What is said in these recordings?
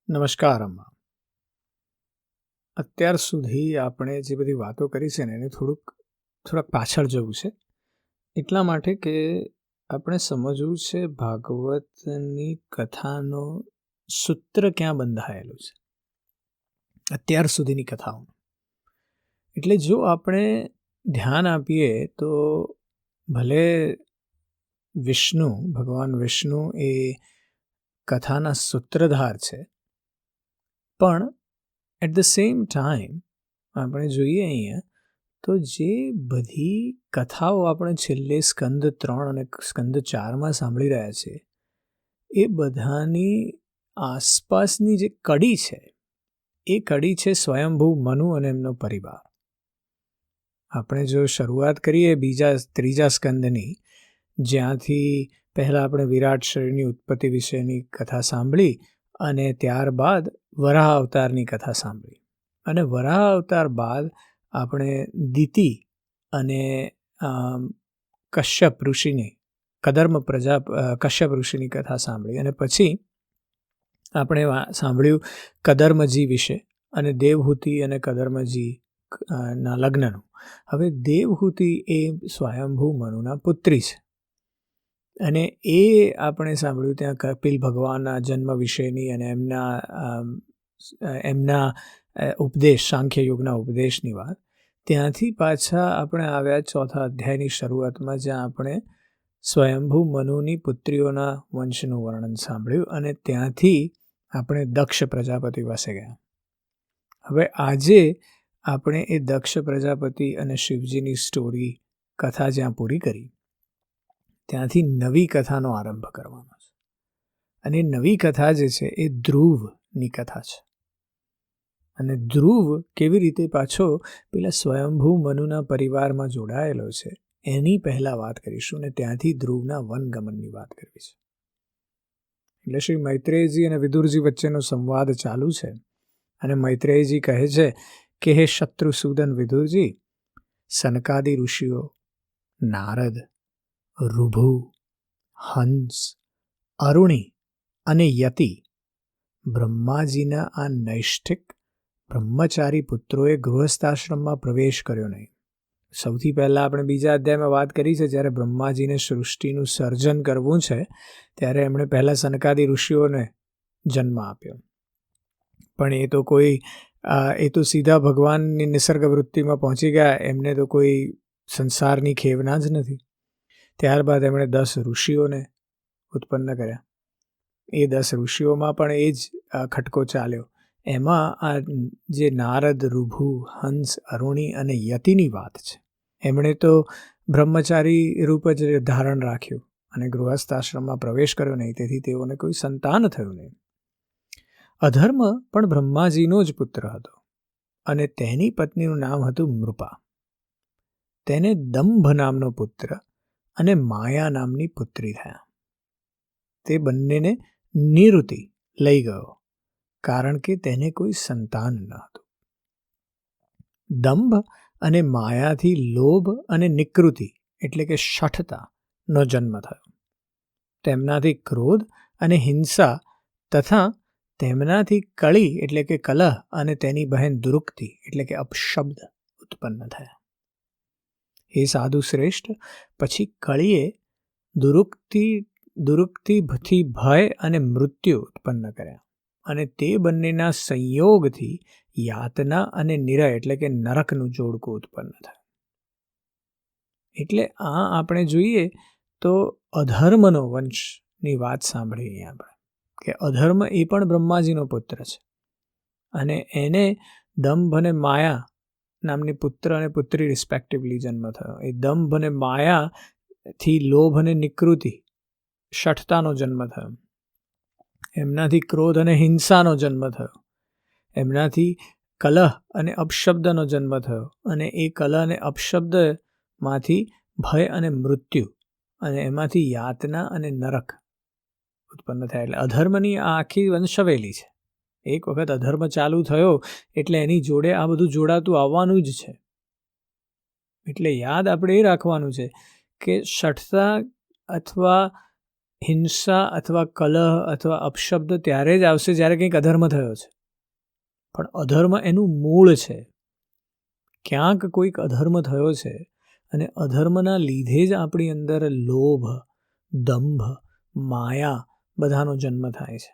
નમસ્કાર અમ્મા. અત્યાર સુધી આપણે જે બધી વાતો કરી છે ને એને થોડાક પાછળ જવું છે. એટલા માટે કે આપણે સમજવું છે ભાગવતની કથાનો સૂત્ર ક્યાં બંધાયેલું છે અત્યાર સુધીની કથાઓ. એટલે જો આપણે ધ્યાન આપીએ તો ભલે ભગવાન વિષ્ણુ એ કથાના સૂત્રધાર છે, પણ એટ ધ સેમ ટાઈમ આપણે જોઈએ અહીંયા તો જે બધી કથાઓ આપણે છેલ્લે સ્કંદ 3 અને સ્કંદ 4માં સાંભળી રહ્યા છીએ એ બધાની આસપાસની જે કડી છે એ કડી છે સ્વયંભૂ મનુ અને એમનો પરિવાર. આપણે જો શરૂઆત કરીએ ત્રીજા સ્કંદની, જ્યાંથી પહેલાં આપણે વિરાટ શરીરની ઉત્પત્તિ વિશેની કથા સાંભળી અને ત્યારબાદ વરાહ અવતારની કથા સાંભળી, અને વરાહ અવતાર બાદ આપણે દિતિ અને કશ્યપ ઋષિની કથા સાંભળી, અને પછી આપણે સાંભળ્યું કદર્મજી વિશે અને દેવહૂતિ અને કદર્મજી ના લગ્નનું. હવે દેવહૂતિ એ સ્વયંભૂ મનુના પુત્રી છે, અને એ આપણે સાંભળ્યું ત્યાં કપિલ ભગવાનના જન્મ વિશેની અને એમના ઉપદેશ, સાંખ્ય યોગના ઉપદેશની વાત. ત્યાંથી પાછા આપણે આવ્યા ચોથા અધ્યાયની શરૂઆતમાં, જ્યાં આપણે સ્વયંભૂ મનુની પુત્રીઓના વંશનું વર્ણન સાંભળ્યું, અને ત્યાંથી આપણે દક્ષ પ્રજાપતિ પાસે ગયા. હવે આજે આપણે એ દક્ષ પ્રજાપતિ અને શિવજીની કથા જ્યાં પૂરી કરી, ત્યાંથી નવી કથાનો આરંભ કરવાનો છે. અને નવી કથા જે છે એ ધ્રુવની કથા છે. અને ધ્રુવ કેવી રીતે પાછો પેલા સ્વયંભૂ મનુના પરિવારમાં જોડાયેલો છે એની પહેલાં વાત કરીશું, ને ત્યાંથી ધ્રુવના વનગમનની વાત કરવી છે. એટલે શ્રી મૈત્રેયજી અને વિદુરજી વચ્ચેનો સંવાદ ચાલુ છે, અને મૈત્રેયજી કહે છે કે હે શત્રુસૂદન વિદુરજી, સનકાદિ ઋષિઓ નારદ, ઋભુ, હંસ, અરુણી અને યતિ, બ્રહ્માજીના આ નૈષ્ઠિક બ્રહ્મચારી પુત્રોએ ગૃહસ્થાશ્રમમાં પ્રવેશ કર્યો નહીં. સૌથી પહેલાં આપણે બીજા અધ્યાયમાં વાત કરી છે, જ્યારે બ્રહ્માજીને સૃષ્ટિનું સર્જન કરવું છે ત્યારે એમણે પહેલાં સનકાદિ ઋષિઓને જન્મ આપ્યો. પણ એ તો સીધા ભગવાનની નિસર્ગ વૃત્તિમાં પહોંચી ગયા, એમને તો કોઈ સંસારની ખેવના જ નથી. ત્યારબાદ એમણે 10 ઋષિઓને ઉત્પન્ન કર્યા. એ 10 ઋષિઓમાં પણ એ જ ખટકો ચાલ્યો. એમાં આ જે નારદ, ઋભુ, હંસ, અરુણી અને યતિની વાત છે, એમણે તો બ્રહ્મચારી રૂપ જ ધારણ રાખ્યું અને ગૃહસ્થાશ્રમમાં પ્રવેશ કર્યો નહીં, તેથી તેઓને કોઈ સંતાન થયું નહીં. અધર્મ પણ બ્રહ્માજીનો જ પુત્ર હતો, અને તેની પત્નીનું નામ હતું મૃપા. તેને દંભ નામનો પુત્ર અને માયા નામની પુત્રી થયા. તે બંનેને નિરુતિ લઈ ગયો, કારણ કે તેને કોઈ સંતાન ન હતું. દંભ અને માયાથી લોભ અને નિકૃતિ એટલે કે શઠતાનો જન્મ થયો. તેમનાથી ક્રોધ અને હિંસા તથા તેમનાથી કળી એટલે કે કલહ અને તેની બહેન દુરુક્તિ એટલે કે અપશબ્દ ઉત્પન્ન થયા. હે સાધુ શ્રેષ્ઠ, પછી કળીએ દુરુક્તિથી ભય અને મૃત્યુ ઉત્પન્ન કર્યા, અને તે બંનેના સંયોગથી યાતના અને નિરય એટલે કે નરકનું જોડકું ઉત્પન્ન થયું. એટલે આ આપણે જોઈએ તો અધર્મનો વંશની વાત સાંભળી અહીંયા આપણે, કે અધર્મ એ પણ બ્રહ્માજીનો પુત્ર છે, અને એને દંભ અને માયા નામની પુત્ર અને પુત્રી રિસ્પેક્ટિવલી જન્મ થયો. એ દંભ અને માયાથી લોભ અને નિકૃતિ, શઠતાનો જન્મ થયો. એમનાથી ક્રોધ અને હિંસાનો જન્મ થયો. એમનાથી કલહ અને અપશબ્દનો જન્મ થયો, અને એ કલહ અને અપશબ્દમાંથી ભય અને મૃત્યુ, અને એમાંથી યાતના અને નરક ઉત્પન્ન થયા. એટલે અધર્મની આ આખી વંશવેલી છે. એક વખત અધર્મ ચાલુ થયો એટલે એની જોડે આ બધું જોડાતું આવવાનું જ છે. એટલે યાદ આપણે એ રાખવાનું છે કે શઠતા અથવા હિંસા અથવા કલહ અથવા અપશબ્દ ત્યારે જ આવશે જ્યારે કંઈક અધર્મ થયો છે. પણ અધર્મ એનું મૂળ છે. ક્યાંક કોઈક અધર્મ થયો છે અને અધર્મના લીધે જ આપણી અંદર લોભ, દંભ, માયા બધાનો જન્મ થાય છે.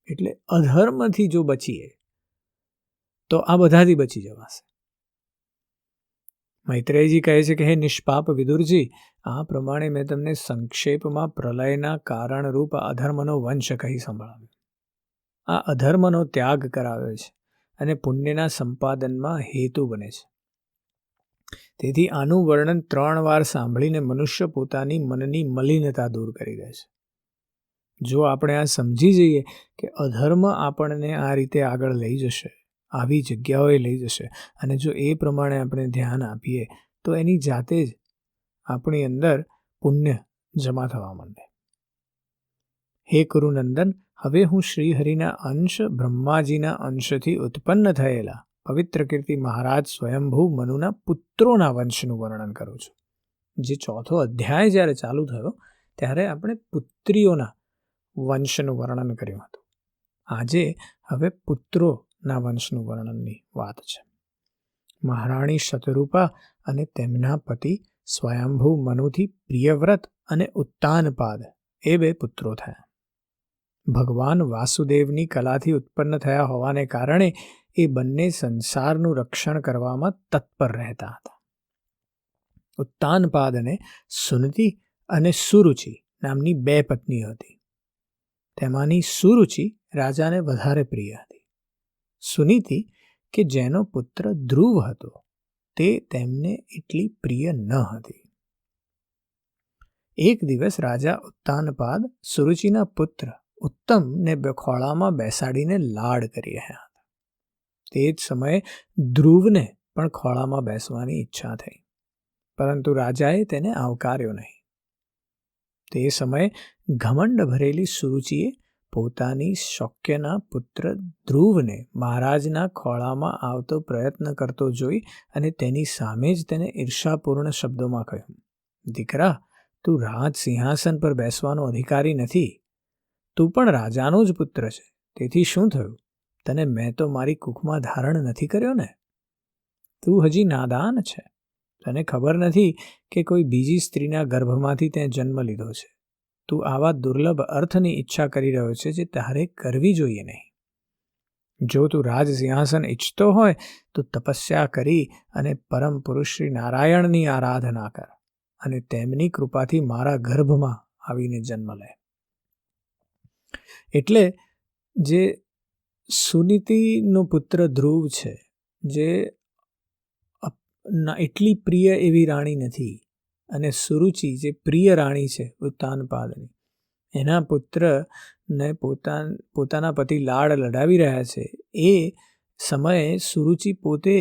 એટલે અધર્મથી જો બચીએ તો આ બધાથી બચી જવાશે. મૈત્રેયજી કહે છે કે હે નિષ્પાપ વિદુરજી, આ પ્રમાણે મેં તમને સંક્ષેપમાં પ્રલયના કારણરૂપ અધર્મનો વંશ કહી સંભળાવ્યો. આ અધર્મનો ત્યાગ કરાવે છે અને પુણ્યના સંપાદનમાં હેતુ બને છે. તેથી આનું વર્ણન 3 વાર સાંભળીને મનુષ્ય પોતાની મનની મલિનતા દૂર કરી દે છે. જો આપણે આ સમજી જઈએ કે અધર્મ આપણને આ રીતે આગળ લઈ જશે, આવી જગ્યાઓએ લઈ જશે, અને જો એ પ્રમાણે આપણે ધ્યાન આપીએ તો એની જાતે જ આપણી અંદર પુણ્ય જમા થવા માંડે. હે કુરુનંદન, હવે હું શ્રીહરિના અંશ બ્રહ્માજીના અંશથી ઉત્પન્ન થયેલા પવિત્ર કીર્તિ મહારાજ સ્વયંભૂ મનુના પુત્રોના વંશનું વર્ણન કરું છું. જે 4થો અધ્યાય જ્યારે ચાલુ થયો ત્યારે આપણે પુત્રીઓના વંશનું વર્ણન કર્યું હતું. આજે હવે પુત્રોના વંશનું વર્ણનની વાત છે. મહારાણી શતરૂપા અને તેમના પતિ સ્વયંભૂ મનુથી પ્રિયવ્રત અને ઉત્તાનપાદ એ 2 પુત્રો થયા. ભગવાન વાસુદેવની કલાથી ઉત્પન્ન થયા હોવાને કારણે એ બંને સંસારનું રક્ષણ કરવામાં તત્પર રહેતા હતા. ઉત્તાનપાદને સુનતિ અને સુરુચિ નામની 2 પત્નીઓ હતી. તેમાંની સુરુચિ રાજાને વધારે પ્રિય હતી. સુનીતિ કે જેનો પુત્ર ધ્રુવ હતો તે તેમને એટલી પ્રિય ન હતી. એક દિવસ રાજા ઉત્તાનપાદ સુરુચિના પુત્ર ઉત્તમને ખોળામાં બેસાડીને લાડ કરી રહ્યા હતા. તે જ સમયે ધ્રુવને પણ ખોળામાં બેસવાની ઈચ્છા થઈ, પરંતુ રાજાએ તેને આવકાર્યો નહીં. તે સમયે ઘમંડ ભરેલી સુરુચિએ પોતાની શૌક્યના પુત્ર ધ્રુવને મહારાજના ખોળામાં આવતો પ્રયત્ન કરતો જોઈ અને તેની સામે જ તેને ઈર્ષાપૂર્ણ શબ્દોમાં કહ્યું, દીકરા, તું રાજ સિંહાસન પર બેસવાનો અધિકારી નથી. તું પણ રાજાનો જ પુત્ર છે. તેથી શું થયું? તને મેં તો મારી કુખમાં ધારણ નથી કર્યો ને? તું હજી નાદાન છે. તને ખબર નથી કે કોઈ બીજી સ્ત્રીના ગર્ભમાંથી તે જન્મ લીધો છે. તું આવા દુર્લભ અર્થની ઈચ્છા કરી રહ્યો છે જે તારે કરવી જોઈએ નહીં. જો તું રાજ સિંહાસન ઈચ્છતો હોય તો તપસ્યા કરી અને પરમ પુરુષ શ્રી નારાયણની આરાધના કર અને તેમની કૃપાથી મારા ગર્ભમાં આવીને જન્મ લે. એટલે જે સુનીતિનો પુત્ર ધ્રુવ છે, જે એટલી પ્રિય એવી રાણી નથી, અને સુરુચિ જે પ્રિય રાણી છે ઉત્તાનપાદની, એના પુત્રને પોતાના પતિ લાડ લડાવી રહ્યા છે. એ સમયે સુરુચિ પોતે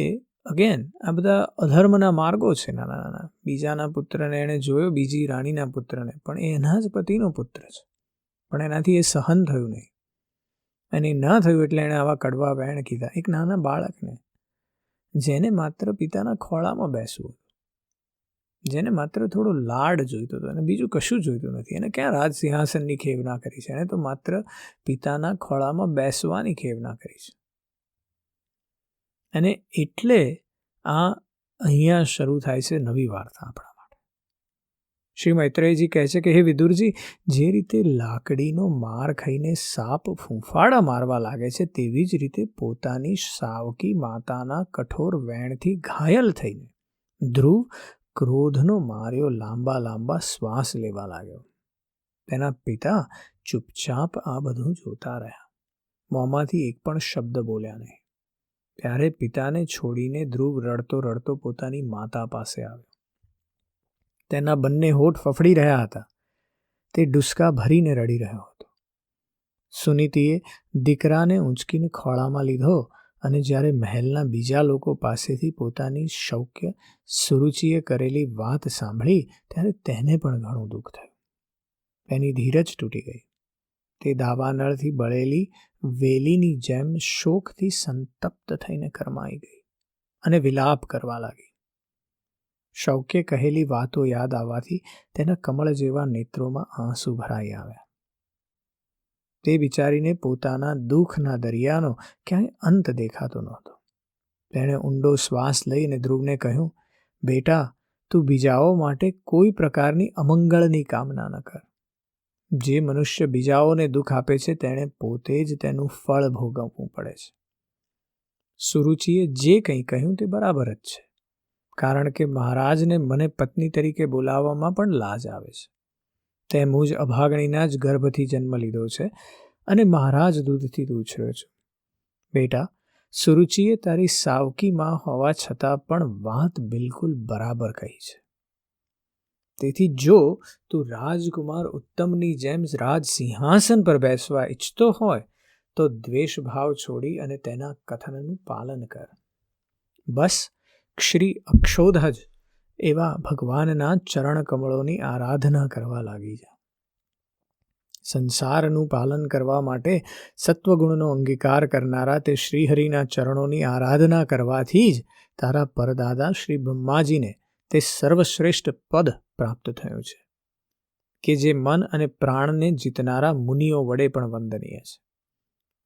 અગેન આ બધા અધર્મના માર્ગો છે નાના નાના. બીજાના પુત્રને એણે જોયો, બીજી રાણીના પુત્રને, પણ એ એના જ પતિનો પુત્ર છે. પણ એનાથી એ સહન થયું નહીં, અને ન થયું એટલે એણે આવા કડવા વેણ કીધા એક નાના બાળકને, જેને માત્ર પિતાના ખોળામાં બેસવું, જેને માત્ર થોડો લાડ જોઈતો હતો અને બીજું કશું જોઈતું નથી. એને ક્યાં રાજ સિંહાસનની ખેવના કરી છે? એને તો માત્ર પિતાના ખોળામાં બેસવાની ખેવના કરી છે. અને એટલે આ અહીંયા શરૂ થાય છે નવી વાર્તા આપણા માટે. શ્રી મૈત્રેયજી કહે છે કે હે વિદુરજી, જે રીતે લાકડીનો માર ખાઈને સાપ ફૂંફાડા મારવા લાગે છે, તેવી જ રીતે પોતાની સાવકી માતાના કઠોર વેણથી ઘાયલ થઈને ધ્રુવ ક્રોધનો માર્યો લાંબા લાંબા શ્વાસ લેવા લાગ્યો. તેના પિતા ચૂપચાપ આ બધું જોતા રહ્યા, મોંમાંથી એક પણ શબ્દ બોલ્યા નહીં. ત્યારે પિતાને છોડીને ધ્રુવ રડતો રડતો પોતાની માતા પાસે આવ્યો. તેના બંને હોઠ ફફડી રહ્યા હતા. તે ડુસકા ભરીને રડી રહ્યો હતો. સુનીતિએ દીકરાને ઊંચકીને ખોળામાં લીધો અને જ્યારે મહેલના બીજા લોકો પાસેથી પોતાની શૌક્ય સુરુચિએ કરેલી વાત સાંભળી ત્યારે તેને પણ ઘણું દુઃખ થયું. તેની ધીરજ તૂટી ગઈ. તે દાવાનળથી બળેલી વેલીની જેમ શોકથી સંતપ્ત થઈને કરમાઈ ગઈ અને વિલાપ કરવા લાગી. શૌકે કહેલી વાતો યાદ આવવાથી તેના કમળ જેવા નેત્રોમાં આંસુ ભરાઈ આવ્યા. તે વિચારીને પોતાના દુઃખના દરિયાનો ક્યાંય અંત દેખાતો નહોતો. તેણે ઊંડો શ્વાસ લઈને ધ્રુવને કહ્યું, બેટા, તું બીજાઓ માટે કોઈ પ્રકારની અમંગળની કામના ન કર. જે મનુષ્ય બીજાઓને દુઃખ આપે છે તેણે પોતે જ તેનું ફળ ભોગવવું પડે છે. સુરુચિએ જે કંઈ કહ્યું તે બરાબર જ છે, કારણ કે મહારાજને મને પત્ની તરીકે બોલાવવામાં પણ લાજ આવે છે. તે મુજ અભાગણીના જ ગર્ભથી જન્મ લીધો છે અને મહારાજ દૂધથી ઉછર્યો છું. બેટા, સુરુચિએ તારી સાવકી માં હોવા છતાં પણ વાત બિલકુલ બરાબર કહી છે. તેથી જો તું રાજકુમાર ઉત્તમની જેમ રાજ સિંહાસન પર બેસવા ઈચ્છતો હોય તો દ્વેષ ભાવ છોડી અને તેના કથનનું પાલન કર. બસ શ્રી અક્ષોધજ એવા ભગવાનના ચરણ કમળોની આરાધના કરવા લાગી જા. સંસારનું પાલન કરવા માટે સત્વગુણનો અંગીકાર કરનારા તે શ્રીહરિના ચરણોની આરાધના કરવાથી જ તારા પરદાદા શ્રી બ્રહ્માજીને તે સર્વશ્રેષ્ઠ પદ પ્રાપ્ત થયું છે, કે જે મન અને પ્રાણને જીતનારા મુનિઓ વડે પણ વંદનીય છે.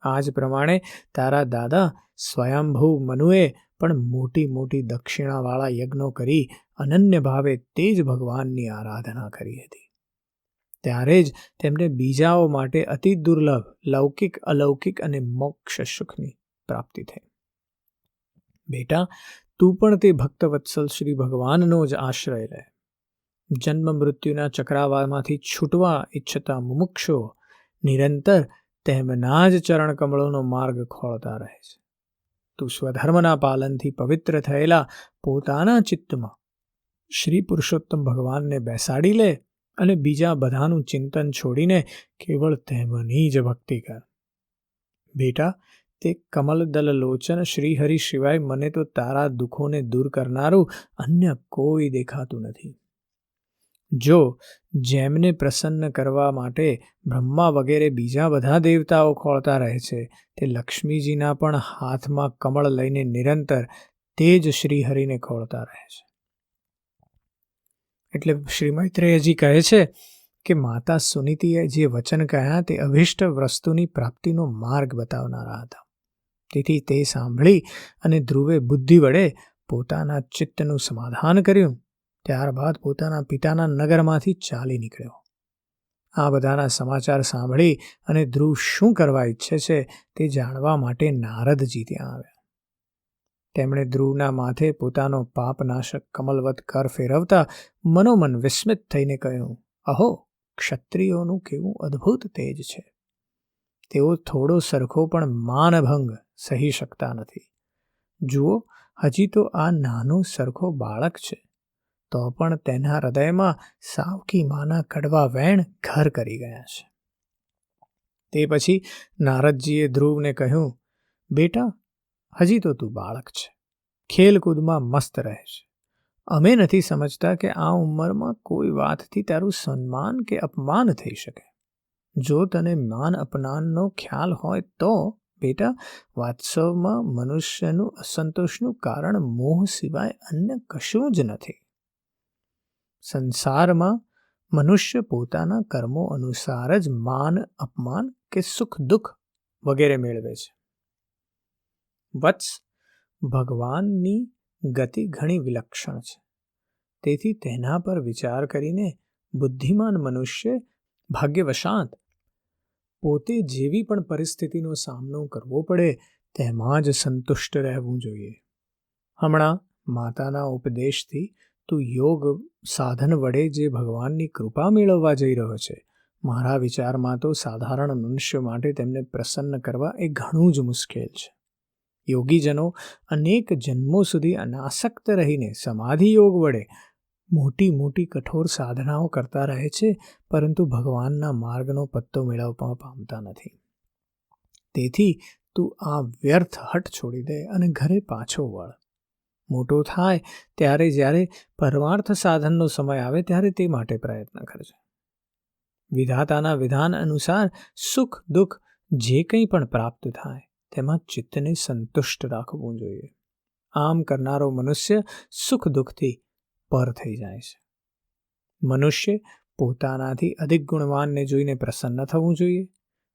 આ જ પ્રમાણે તારા દાદા સ્વયંભૂ મનુએ પણ મોટી મોટી દક્ષિણાવાળા યજ્ઞો કરી અનન્ય ભાવે તે જ ભગવાનની આરાધના કરી હતી. ત્યારે જ તેમને બીજાઓ માટે અતિ દુર્લભ લૌકિક, અલૌકિક અને મોક્ષ સુખની પ્રાપ્તિ થઈ. બેટા, તું પણ તે ભક્તવત્સલ શ્રી ભગવાનનો જ આશ્રય લે. જન્મ મૃત્યુના ચક્રાવાળમાંથી છૂટવા ઈચ્છતા મુમુક્ષુઓ નિરંતર તેમના જ ચરણ કમળોનો માર્ગ ખોળતા રહે છે. તું સ્વધર્મના પાલનથી પવિત્ર થયેલા પોતાના ચિત્તમાં શ્રી પુરુષોત્તમ ભગવાનને બેસાડી લે અને બીજા બધાનું ચિંતન છોડીને કેવળ તેમની જ ભક્તિ કર. બેટા, તે કમલદલ લોચન શ્રીહરિ સિવાય મને તો તારા દુઃખોને દૂર કરનારું અન્ય કોઈ દેખાતું નથી. જો જેમને પ્રસન્ન કરવા માટે બ્રહ્મા વગેરે બીજા બધા દેવતાઓ ખોળતા રહે છે, તે લક્ષ્મીજીના પણ હાથમાં કમળ લઈને નિરંતર તે જ શ્રીહરિને ખોળતા રહે છે. એટલે શ્રી મૈત્રેયજી કહે છે કે માતા સુનીતિએ જે વચન કહ્યા તે અભિષ્ટ વસ્તુની પ્રાપ્તિનો માર્ગ બતાવનારા હતા. તેથી તે સાંભળી અને ધ્રુવે બુદ્ધિ વડે પોતાના ચિત્તનું સમાધાન કર્યું. ત્યારબાદ પોતાના પિતાના નગરમાંથી ચાલી નીકળ્યો. આ બધાના સમાચાર સાંભળી અને ધ્રુવ શું કરવા ઈચ્છે છે તે જાણવા માટે નારદજી ત્યાં આવ્યા. તેમણે ધ્રુવના માથે પોતાનો પાપનાશક કમલવત કર ફેરવતા મનોમન વિસ્મિત થઈને કહ્યું, અહો, ક્ષત્રિયોનું કેવું અદ્ભુત તેજ છે. તેઓ થોડો સરખો પણ માનભંગ સહી શકતા નથી. જુઓ, હજી તો આ નાનો સરખો બાળક છે, તો પણ તેના હૃદયમાં સાવકી માના કડવા વેણ ઘર કરી ગયા છે. તે પછી નારદજીએ ધ્રુવને કહ્યું, બેટા, હજી તો તું બાળક છે, ખેલકૂદમાં મસ્ત રહે છે. અમે નથી સમજતા કે આ ઉંમરમાં કોઈ વાતથી તારું સન્માન કે અપમાન થઈ શકે. જો તને માન અપમાનનો ખ્યાલ હોય તો બેટા, વાસ્તવમાં મનુષ્યનું અસંતોષનું કારણ મોહ સિવાય અન્ય કશું જ નથી. સંસારમાં મનુષ્ય પોતાના કર્મો અનુસાર જ માન, અપમાન કે સુખ દુઃખ વગેરે મેળવે છે. વત્સ, ભગવાનની ગતિ ઘણી વિલક્ષણ છે. તેથી તેના પર વિચાર કરીને બુદ્ધિમાન મનુષ્ય ભાગ્યવશાત પોતે જેવી પણ પરિસ્થિતિનો સામનો કરવો પડે તેમાં જ સંતુષ્ટ રહેવું જોઈએ. હમણાં માતાના ઉપદેશથી તું યોગ સાધન વડે જે ભગવાનની કૃપા મેળવવા જઈ રહ્યો છે, મારા વિચારમાં તો સાધારણ મનુષ્ય માટે તેમને પ્રસન્ન કરવા એ ઘણું જ મુશ્કેલ છે. યોગીજનો અનેક જન્મો સુધી અનાસક્ત રહીને સમાધિ યોગ વડે મોટી મોટી કઠોર સાધનાઓ કરતા રહે છે, પરંતુ ભગવાનના માર્ગનો પત્તો મેળવવા પામતા નથી. તેથી તું આ વ્યર્થ હઠ છોડી દે અને ઘરે પાછો વળ. મોટો થાય ત્યારે જ્યારે પરમાર્થ સાધનનો સમય આવે ત્યારે તે માટે પ્રયત્ન કરજે. વિધાતાના વિધાન અનુસાર સુખ દુઃખ જે કંઈ પણ પ્રાપ્ત થાય તેમાં ચિત્તને સંતુષ્ટ રાખવું જોઈએ. આમ કરનારો મનુષ્ય સુખ દુઃખથી પર થઈ જાય છે. મનુષ્ય પોતાનાથી અધિક ગુણવાનને જોઈને પ્રસન્ન થવું જોઈએ,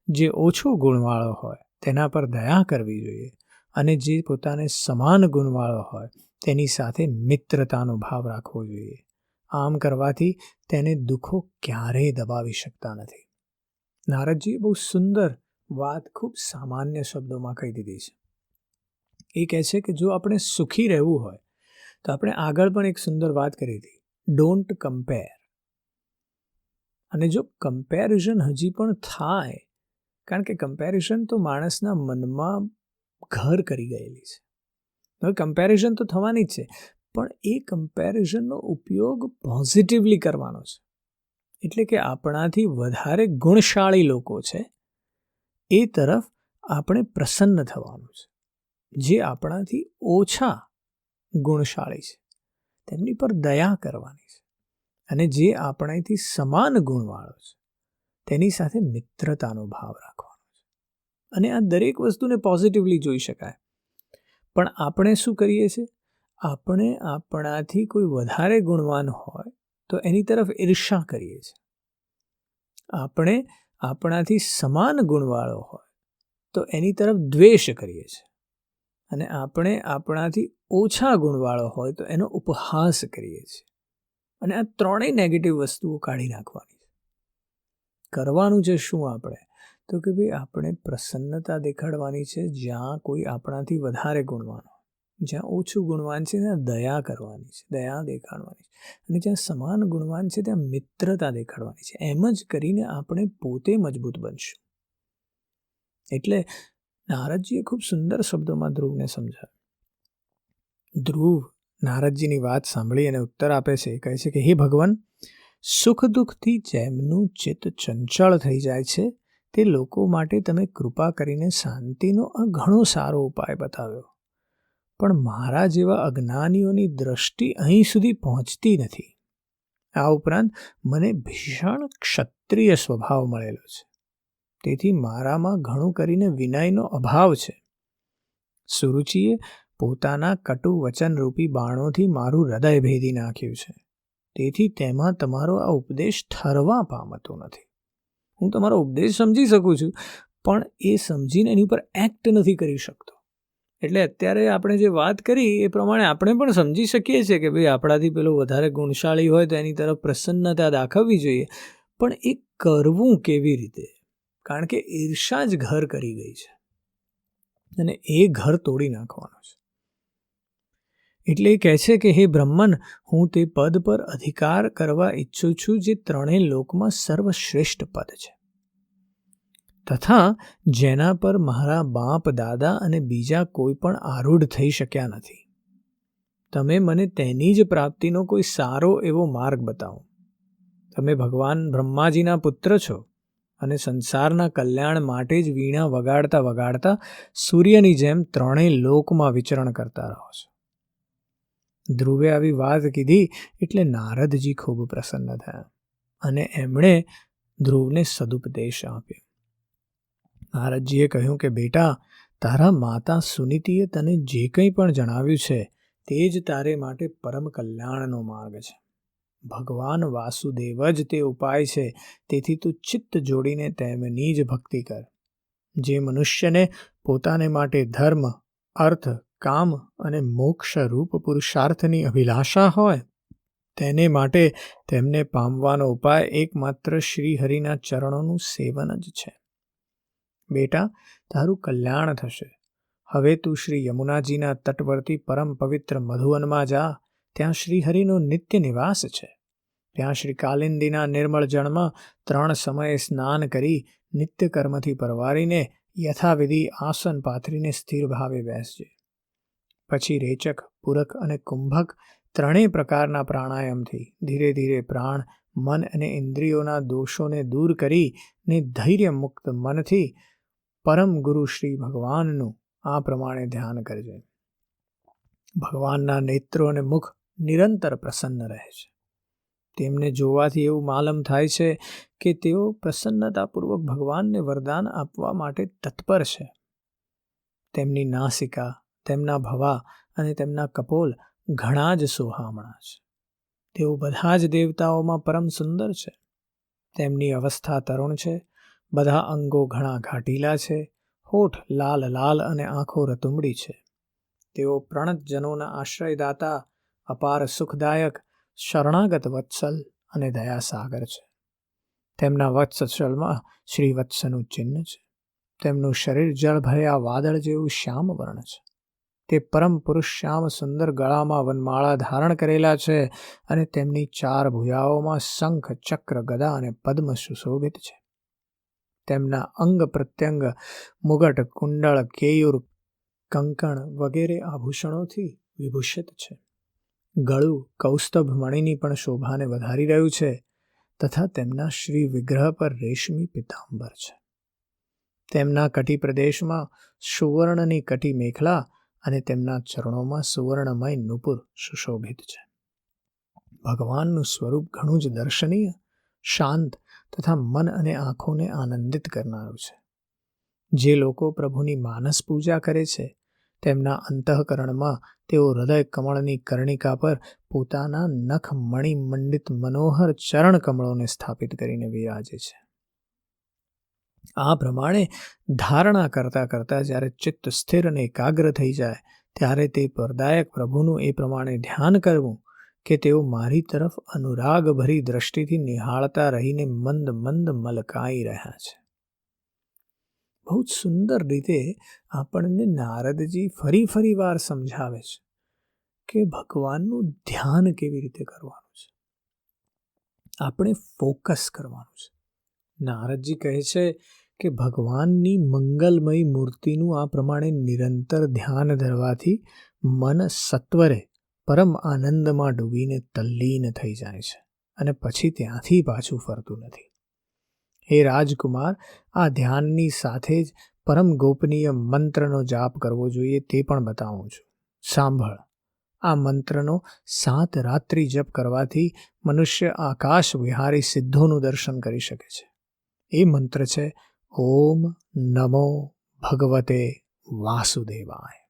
જે ઓછો ગુણવાળો હોય તેના પર દયા કરવી જોઈએ, અને જે પોતાને સમાન ગુણવાળો હોય તેની સાથે મિત્રતાનો ભાવ રાખવો જોઈએ. આમ કરવાથી તેને દુઃખો ક્યારેય દબાવી શકતા નથી. નારદજીએ બહુ સુંદર વાત ખૂબ સામાન્ય શબ્દોમાં કહી દીધી છે. એ કહે છે કે જો આપણે સુખી રહેવું હોય તો આપણે આગળ પણ એક સુંદર વાત કરી હતી, ડોન્ટ કમ્પેર. અને જો કમ્પેરિઝન હજી પણ થાય, કારણ કે કમ્પેરિઝન તો માણસના મનમાં ઘર કરી ગયેલી છે. હવે કમ્પેરિઝન તો થવાની જ છે, પણ એ કમ્પેરિઝનનો ઉપયોગ પોઝિટિવલી કરવાનો છે. એટલે કે આપણાથી વધારે ગુણશાળી લોકો છે એ તરફ આપણે પ્રસન્ન થવાનું છે. જે આપણાથી ઓછા ગુણશાળી છે તેમની પર દયા કરવાની છે, અને જે આપણાથી સમાન ગુણવાળો છે તેની સાથે મિત્રતાનો ભાવ રાખવાનો છે. અને આ દરેક વસ્તુને પોઝિટિવલી જોઈ શકાય. પણ આપણે શું કરીએ છીએ? આપણે આપણાથી કોઈ વધારે ગુણવાન હોય તો એની તરફ ઈર્ષા કરીએ છીએ. આપણે આપણાથી સમાન ગુણવાળો હોય તો એની તરફ દ્વેષ કરીએ છીએ. અને આપણે આપણાથી ઓછા ગુણવાળો હોય તો એનો ઉપહાસ કરીએ છીએ. અને આ ત્રણેય નેગેટિવ વસ્તુઓ કાઢી નાખવાની છે. કરવાનું છે શું આપણે? તો કે ભાઈ આપણે પ્રસન્નતા દેખાડવાની છે જ્યાં કોઈ આપણાથી વધારે ગુણવાન હોય. જ્યાં ઓછું ગુણવાન છે ત્યાં દયા કરવાની છે, દયા દેખાડવાની છે. અને જ્યાં સમાન ગુણવાન છે ત્યાં મિત્રતા દેખાડવાની છે. એમ જ કરીને આપણે પોતે મજબૂત બનશું. એટલે નારદજીએ ખૂબ સુંદર શબ્દોમાં ધ્રુવને સમજાવ્યું. ધ્રુવ નારદજીની વાત સાંભળી અને ઉત્તર આપે છે. કહે છે કે હે ભગવાન, સુખ દુઃખથી જેમનું ચિત્ત ચંચળ થઈ જાય છે તે લોકો માટે તમે કૃપા કરીને શાંતિનો આ ઘણો સારો ઉપાય બતાવ્યો. પણ મારા જેવા અજ્ઞાનીઓની દ્રષ્ટિ અહીં સુધી પહોંચતી નથી. આ ઉપરાંત મને ભીષણ ક્ષત્રિય સ્વભાવ મળેલો છે. તેથી મારામાં ઘણું કરીને વિનયનો અભાવ છે. સુરુચિએ પોતાના કટુ વચનરૂપી બાણોથી મારું હૃદય ભેદી નાખ્યું છે. તેથી તેમાં તમારો આ ઉપદેશ ઠરવા પામતો નથી. હું તમારો ઉપદેશ સમજી શકું છું, પણ એ સમજીને એની ઉપર એક્ટ નથી કરી શકતો. એટલે અત્યારે આપણે જે વાત કરી એ પ્રમાણે આપણે પણ સમજી શકીએ છીએ કે ભાઈ આપણાથી પેલો વધારે ગુણશાળી હોય તો એની તરફ પ્રસન્નતા દાખવવી જોઈએ. પણ એ કરવું કેવી રીતે? કારણ કે ઈર્ષા જ ઘર કરી ગઈ છે અને એ ઘર તોડી નાખવાનું છે. એટલે એ કહે છે કે હે બ્રહ્મન, હું તે પદ પર અધિકાર કરવા ઈચ્છું છું જે ત્રણેય લોકમાં સર્વશ્રેષ્ઠ પદ છે, તથા જેના પર મારા બાપ દાદા અને બીજા કોઈ પણ આરૂઢ થઈ શક્યા નથી. તમે મને તેની જ પ્રાપ્તિનો કોઈ સારો એવો માર્ગ બતાવો. તમે ભગવાન બ્રહ્માજીના પુત્ર છો અને સંસારના કલ્યાણ માટે જ વીણા વગાડતા વગાડતા સૂર્યની જેમ ત્રણેય લોકમાં વિચરણ કરતા રહો છો. ધ્રુવે આવી વાત કીધી એટલે નારદજી ખૂબ પ્રસન્ન થયા અને એમણે ધ્રુવને સદુપદેશ આપ્યો. નારદજીએ કહ્યું કે બેટા, તારા માતા સુનીતિએ તને જે કંઈ પણ જણાવ્યું છે તે જ તારે માટે પરમ કલ્યાણનો માર્ગ છે. ભગવાન વાસુદેવ જ તે ઉપાય છે. તેથી તું ચિત્ત જોડીને તેમની જ ભક્તિ કર. જે મનુષ્યને પોતાને માટે ધર્મ, અર્થ, કામ અને મોક્ષ રૂપ પુરુષાર્થની અભિલાષા હોય તેને માટે તેમને પામવાનો ઉપાય એકમાત્ર શ્રીહરિના ચરણોનું સેવન જ છે. બેટા, તારું કલ્યાણ થશે. હવે તું શ્રી યમુનાજીના તટવર્તી પરમ પવિત્ર મધુવનમાં જા. ત્યાં શ્રીહરિનો નિત્ય નિવાસ છે. ત્યાં શ્રી કાલિંદીના નિર્મળ જળમાં 3 સમયે સ્નાન કરી નિત્ય કર્મથી પરવારીને યથાવિધિ આસન પાથરીને સ્થિર ભાવે બેસજે. પછી રેચક, પૂરક અને કુંભક ત્રણેય પ્રકારના પ્રાણાયામથી ધીરે ધીરે પ્રાણ, મન અને ઇન્દ્રિયોના દોષોને દૂર કરીને ધૈર્ય મુક્ત મનથી પરમ ગુરુ શ્રી ભગવાનનું આ પ્રમાણે ધ્યાન કરજે. ભગવાનના નેત્રો અને મુખ નિરંતર પ્રસન્ન રહે છે. તેમને જોવાથી એવું માલમ થાય છે કે તેઓ પ્રસન્નતાપૂર્વક ભગવાનને વરદાન આપવા માટે તત્પર છે. તેમની નાસિકા, તેમના ભવા અને તેમના કપોલ ઘણા જ સોહામણા છે. તેઓ બધા જ દેવતાઓમાં પરમ સુંદર છે. તેમની અવસ્થા તરુણ છે, બધા અંગો ઘણા ઘાટીલા છે, હોઠ લાલ લાલ અને આંખો રતુંબડી છે. તેઓ પ્રણતજનોના આશ્રયદાતા, અપાર સુખદાયક, શરણાગત વત્સલ અને દયાસાગર છે. તેમના વત્સલમાં શ્રીવત્સનું ચિહ્ન છે. તેમનું શરીર જળભર્યા વાદળ જેવું શ્યામ વર્ણ છે. તે પરમ પુરુષ શ્યામ સુંદર ગળામાં વનમાળા ધારણ કરેલા છે અને તેમની 4 ભુજાઓમાં શંખ, ચક્ર, ગદા અને પદ્મ સુશોભિત છે. તેમના અંગ પ્રત્યંગ મુગટ, કુંડળ, કેયુર, કંકણ વગેરે આભૂષણોથી વિભૂષિત છે. ગળું કૌસ્તભ મણિની પણ શોભાને વધારી રહ્યું છે તથા તેમના શ્રી વિગ્રહ પર રેશમી પીતાંબર છે. તેમના કટી પ્રદેશમાં સુવર્ણની કટી મેખલા અને તેમના ચરણોમાં સુવર્ણમય નુપુર સુશોભિત છે. ભગવાનનું સ્વરૂપ ઘણું જ દર્શનીય, શાંત તથા મન અને આંખોને આનંદિત કરનારું છે. જે લોકો પ્રભુની માનસ પૂજા કરે છે તેમના અંતઃકરણમાં તેઓ હૃદય કમળની કર્ણિકા પર પોતાના નખ મણિમંડિત મનોહર ચરણ કમળોને સ્થાપિત કરીને વિરાજે છે. આ પ્રમાણે ધારણા કરતાં કરતાં જ્યારે ચિત્ત સ્થિર અને એકાગ્ર થઈ જાય ત્યારે તે પરદાયક પ્રભુનું એ પ્રમાણે ધ્યાન કરવું કે તેઓ મારી તરફ અનુરાગભરી દ્રષ્ટિથી નિહાળતા રહીને મંદ મંદ મલકાઈ રહ્યા છે. બહુ જ સુંદર રીતે આપણને નારદજી ફરી વાર સમજાવે છે કે ભગવાનનું ધ્યાન કેવી રીતે કરવાનું છે. આપણે ફોકસ કરવાનું છે. નારદજી કહે છે કે ભગવાનની મંગલમય મૂર્તિનું આ પ્રમાણે નિરંતર ધ્યાન ધરવાથી મન સત્વરે પરમ આનંદમાં ડૂબીને તલ્લીન થઈ જાય છે અને પછી ત્યાંથી પાછું ફરતું નથી. હે રાજકુમાર, આ ધ્યાનની સાથે જ પરમ ગોપનીય મંત્રનો જાપ કરવો જોઈએ તે પણ બતાવું છું. સાંભળ. આ મંત્રનો 7 રાત્રિ જપ કરવાથી મનુષ્ય આકાશ વિહારી સિદ્ધોનું દર્શન કરી શકે છે. એ મંત્ર છે ઓમ નમો ભગવતે વાસુદેવાય.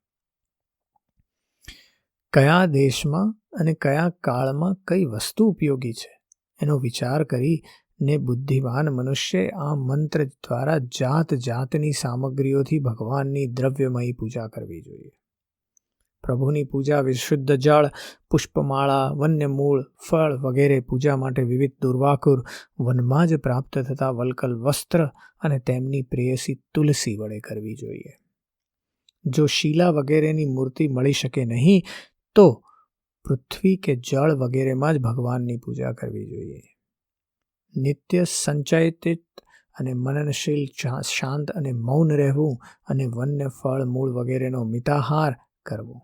કયા દેશમાં અને કયા કાળમાં કઈ વસ્તુ ઉપયોગી છે એનો વિચાર કરીને બુદ્ધિમાન મનુષ્યએ આ મંત્ર દ્વારા જાત જાતની સામગ્રીઓથી ભગવાનની દ્રવ્યમયી પૂજા કરવી જોઈએ. પ્રભુની પૂજા વિશુદ્ધ જળ, પુષ્પમાળા, વન્યમૂળ, ફળ વગેરે પૂજા માટે વિવિધ દુર્વાકુર, વનમાં જ પ્રાપ્ત થતા વલ્કલ વસ્ત્ર અને તેમની પ્રેયસી તુલસી વડે કરવી જોઈએ. જો શીલા વગેરેની મૂર્તિ મળી શકે નહીં તો પૃથ્વી કે જળ વગેરેમાં જ ભગવાનની પૂજા કરવી જોઈએ. નિત્ય સંચયિત અને મનનશીલ, શાંત અને મૌન રહેવું અને વન્ય ફળ મૂળ વગેરેનો મિતાહાર કરવો.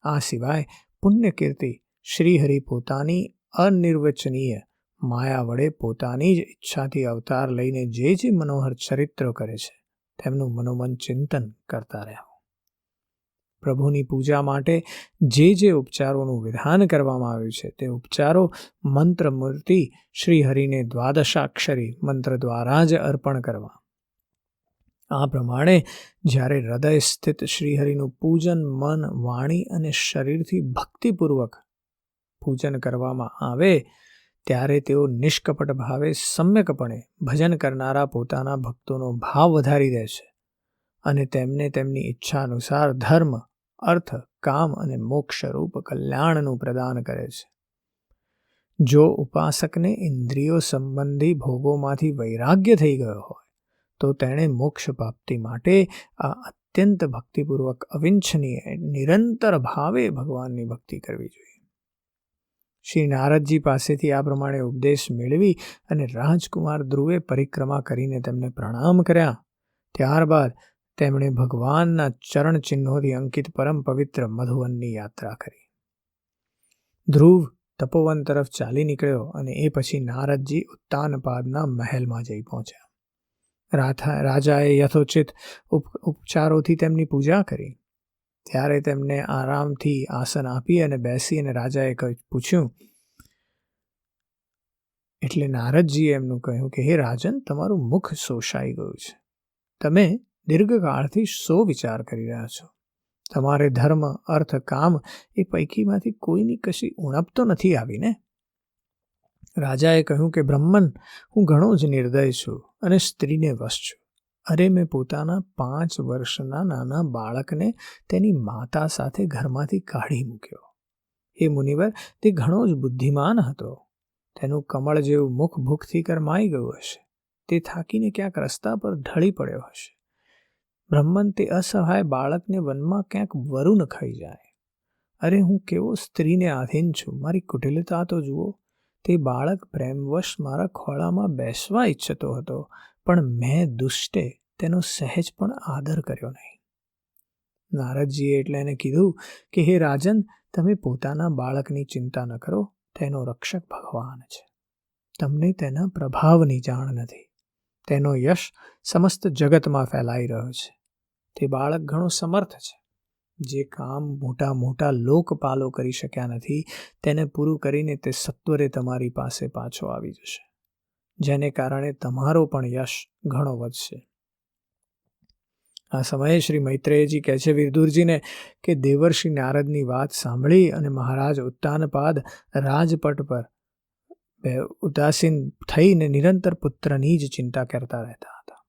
આ સિવાય પુણ્યકીર્તિ શ્રીહરિ પોતાની અનિર્વચનીય માયા વડે પોતાની જ ઈચ્છાથી અવતાર લઈને જે મનોહર ચરિત્રો કરે છે તેમનું મનોમન ચિંતન કરતા રહેવું. પ્રભુની પૂજા માટે જે ઉપચારોનું વિધાન કરવામાં આવ્યું છે તે ઉપચારો મંત્ર મૂર્તિ શ્રીહરિને દ્વાદશાક્ષરી મંત્ર દ્વારા જ અર્પણ કરવા. આ પ્રમાણે જ્યારે હૃદય સ્થિત શ્રીહરિનું પૂજન મન, વાણી અને શરીરથી ભક્તિપૂર્વક પૂજન કરવામાં આવે ત્યારે તેઓ નિષ્કપટ ભાવે સમ્યકપણે ભજન કરનારા પોતાના ભક્તોનો ભાવ વધારી દે છે અને તેમને તેમની ઈચ્છા અનુસાર ધર્મ, અર્થ, કામ અને મોક્ષરૂપ કલ્યાણનું પ્રદાન કરે છે. જો ઉપાસકને ઇન્દ્રિયો સંબંધી ભોગોમાંથી વૈરાગ્ય થઈ ગયો હોય તો તેણે મોક્ષ પ્રાપ્તિ માટે આ અત્યંત ભક્તિપૂર્વક અવિંછનીય નિરંતર ભાવે ભગવાનની ભક્તિ કરવી જોઈએ. શ્રી નારદજી પાસેથી આ પ્રમાણે ઉપદેશ મેળવી અને રાજકુમાર ધ્રુવે પરિક્રમા કરીને તેમને પ્રણામ કર્યા. ત્યારબાદ તેમણે ભગવાનના ચરણ ચિહ્નોથી અંકિત પરમ પવિત્ર મધુવનની યાત્રા કરી. ધ્રુવ તપોવન તરફ ચાલી નીકળ્યો અને એ પછી નારદજી ઉત્તાનપાદના મહેલમાં જઈ પહોંચ્યા. રાજાએ યથોચિત ઉપચારોથી તેમની પૂજા કરી. ત્યારે તેમને આરામથી આસન આપી અને બેસી અને રાજાએ પૂછ્યું. એટલે નારદજીએ એમનું કહ્યું કે હે રાજન, તમારું મુખ શોષાઈ ગયું છે. તમે દીર્ઘકાળથી શો વિચાર કરી રહ્યા છો? તમારે ધર્મ, અર્થ, કામ એ પૈકીમાંથી કોઈની કશી ઉણપ તો નથી આવી ને? રાજાએ કહ્યું કે બ્રહ્મન, હું ઘણો જ નિર્દય છું અને સ્ત્રીને વશ છું. અરે, મેં પોતાના 5 વર્ષના નાના બાળકને તેની માતા સાથે ઘરમાંથી કાઢી મૂક્યો. એ મુનિવર, તે ઘણો જ બુદ્ધિમાન હતો. તેનું કમળ જેવું મુખ ભૂખથી કરમાઈ ગયું હશે. તે થાકીને ક્યાંક રસ્તા પર ઢળી પડ્યો હશે. બ્રહ્મન, તે અસહાય બાળકને વનમાં ક્યાંક વરુ ન ખાઈ જાય. અરે, હું કેવો સ્ત્રીને આધીન છું, મારી કુટિલતા તો જુઓ. તે બાળક પ્રેમવશ મારા ખોળામાં બેસવા ઈચ્છતો હતો, પણ મેં દુષ્ટે તેનો સહેજ પણ આદર કર્યો નહીં. નારદજીએ એટલે એને કીધું કે હે રાજન, તમે પોતાના બાળકની ચિંતા ન કરો, તેનો રક્ષક ભગવાન છે. તમને તેના પ્રભાવની જાણ નથી. તેનો યશ સમસ્ત જગતમાં ફેલાઈ રહ્યો છે. તે બાળક ઘણો સમર્થ છે. જે કામ મોટા મોટા લોકપાલો કરી શક્યા નથી, તેને પૂરું કરીને તે સત્વરે તમારી પાસે પાછો આવી જશે, જેને કારણે તમારો પણ યશ ઘણો વધશે. આ સમયે શ્રી મૈત્રેયજી કહે છે વિદુરજીને કે દેવર્ષિ નારદની વાત સાંભળી અને મહારાજ ઉત્તાનપાદ રાજપટ પર ઉદાસીન થઈને નિરંતર પુત્રની જ ચિંતા કરતા રહેતા હતા.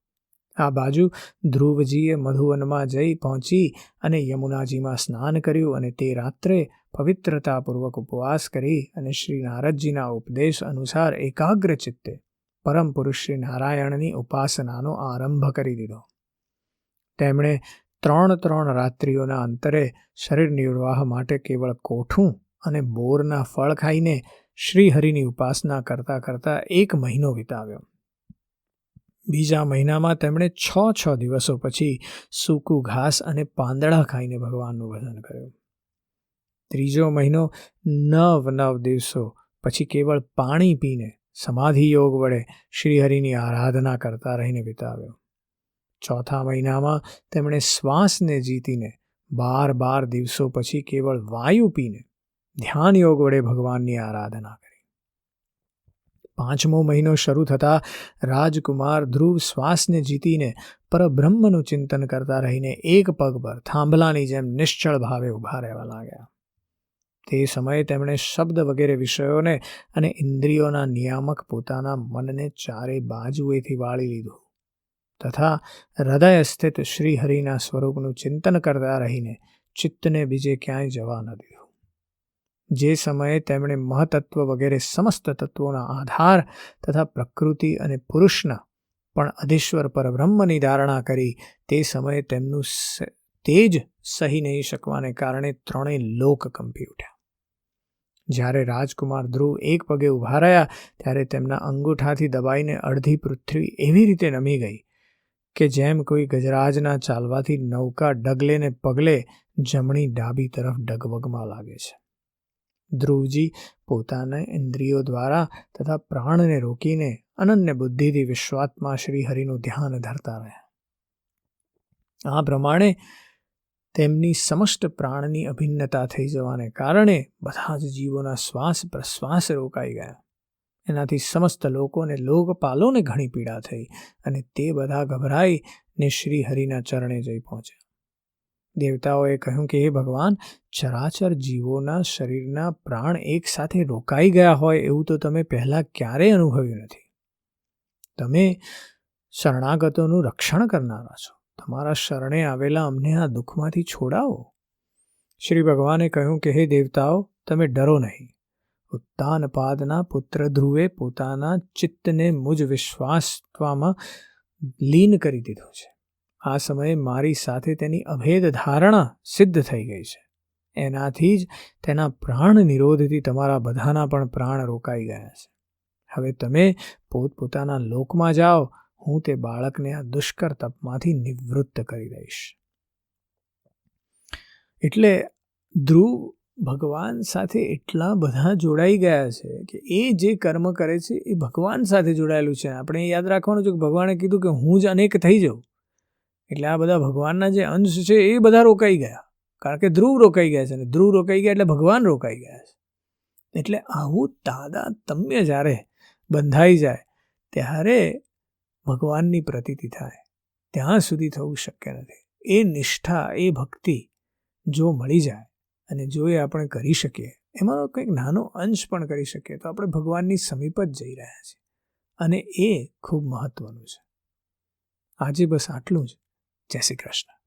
આ બાજુ ધ્રુવજીએ મધુવનમાં જઈ પહોંચી અને યમુનાજીમાં સ્નાન કર્યું અને તે રાત્રે પવિત્રતાપૂર્વક ઉપવાસ કરી અને શ્રી નારદજીના ઉપદેશ અનુસાર એકાગ્ર ચિત્તે પરમ પુરુષ શ્રી નારાયણની ઉપાસનાનો આરંભ કરી દીધો. તેમણે 3 રાત્રિઓના અંતરે શરીર નિર્વાહ માટે કેવળ કોઠું અને બોરના ફળ ખાઈને શ્રીહરિની ઉપાસના કરતાં કરતાં 1 મહિનો વિતાવ્યો. બીજા મહિનામાં તેમણે 6 દિવસો પછી સૂકું ઘાસ અને પાંદડા ખાઈને ભગવાનનું ભજન કર્યું. ત્રીજો મહિનો 9 દિવસો પછી કેવળ પાણી પીને સમાધિ યોગ વડે શ્રીહરિની આરાધના કરતા રહીને વિતાવ્યો. ચોથા મહિનામાં તેમણે શ્વાસને જીતીને 12 દિવસો પછી કેવળ વાયુ પીને ધ્યાન યોગ વડે ભગવાનની આરાધના કરી. 5મો મહિનો શરૂ થતાં રાજકુમાર ધ્રુવ શ્વાસને જીતીને પરબ્રહ્મનું ચિંતન કરતા રહીને એક પગ પર થાંભલાની જેમ નિશ્ચળ ભાવે ઊભા રહેવા લાગ્યા. તે સમયે તેમણે શબ્દ વગેરે વિષયોને અને ઇન્દ્રિયોના નિયામક પોતાના મનને ચારે બાજુએથી વાળી લીધું તથા હૃદય સ્થિત શ્રીહરિના સ્વરૂપનું ચિંતન કરતા રહીને ચિત્તને બીજે ક્યાંય જવા ન દીધું. જે સમયે તેમણે મહતત્વ વગેરે સમસ્ત તત્વોના આધાર તથા પ્રકૃતિ અને પુરુષના પણ અધીશ્વર પરબ્રહ્મની ધારણા કરી, તે સમયે તેમનું તેજ સહી નહીં શકવાને કારણે 3 લોક કંપી ઉઠ્યા. જ્યારે રાજકુમાર ધ્રુવ એક પગે ઊભા રહ્યા ત્યારે તેમના અંગૂઠાથી દબાઈને અડધી પૃથ્વી એવી રીતે નમી ગઈ કે જેમ કોઈ ગજરાજના ચાલવાથી નૌકા ડગલે ને પગલે જમણી ડાબી તરફ ડગવગમાં લાગે છે. ધ્રુવજી પોતાના ઇન્દ્રિયો દ્વારા તથા પ્રાણને રોકીને અનન્ય બુદ્ધિથી વિશ્વાત્મા શ્રી હરિનું ધ્યાન ધરતા રહ્યા. આ પ્રમાણે તેમની સમસ્ત પ્રાણની અભિન્નતા થઈ જવાને કારણે બધા જ જીવોના શ્વાસ પ્રશ્વાસ રોકાઈ ગયા. એનાથી સમસ્ત લોકોને લોકપાલોને ઘણી પીડા થઈ અને તે બધા ગભરાઈને શ્રી હરિના ચરણે જઈ પહોંચ્યા. દેવતાઓએ કહ્યું કે હે ભગવાન, ચરાચર જીવોના શરીરના પ્રાણ એક સાથે રોકાઈ ગયા હોય એવું તો તમે પહેલાં ક્યારેય અનુભવ્યું નથી. તમે શરણાગતોનું રક્ષણ કરનારા છો. તમારા શરણે આવેલા અમને આ દુઃખમાંથી છોડાવો. શ્રી ભગવાને કહ્યું કે હે દેવતાઓ, તમે ડરો નહીં. ઉત્તાનપાદના પુત્ર ધ્રુવે પોતાના ચિત્તને મુજ વિશ્વાસમાં લીન કરી દીધું છે. આ સમયે મારી સાથે તેની અભેદ ધારણા સિદ્ધ થઈ ગઈ છે. એનાથી જ તેના પ્રાણ નિરોધથી તમારા બધાના પણ પ્રાણ રોકાઈ ગયા છે. હવે તમે પોતપોતાના લોકમાં જાઓ. હું તે બાળકને આ દુષ્કર તપમાંથી નિવૃત્ત કરી દઈશ. એટલે ધ્રુવ ભગવાન સાથે એટલા બધા જોડાઈ ગયા છે કે એ જે કર્મ કરે છે એ ભગવાન સાથે જોડાયેલું છે. આપણે યાદ રાખવાનું છે કે ભગવાને કીધું કે હું જ અનેક થઈ જાઉં. એટલે આ બધા ભગવાનના જે અંશ છે એ બધા રોકાઈ ગયા, કારણ કે ધ્રુવ રોકાઈ ગયા છે અને ધ્રુવ રોકાઈ ગયા એટલે ભગવાન રોકાઈ ગયા છે. એટલે આવું તાદાત્મ્ય જ્યારે બંધાઈ જાય ત્યારે ભગવાનની પ્રતીતિ થાય. ત્યાં સુધી થવું શક્ય નથી. એ નિષ્ઠા, એ ભક્તિ જો મળી જાય અને જો એ આપણે કરી શકીએ એમાંનો કંઈક નાનો અંશ પણ કરી શકીએ તો આપણે ભગવાનની સમીપ જ જઈ રહ્યા છીએ, અને એ ખૂબ મહત્વનું છે. આજે બસ આટલું જ. જય શ્રી કૃષ્ણ.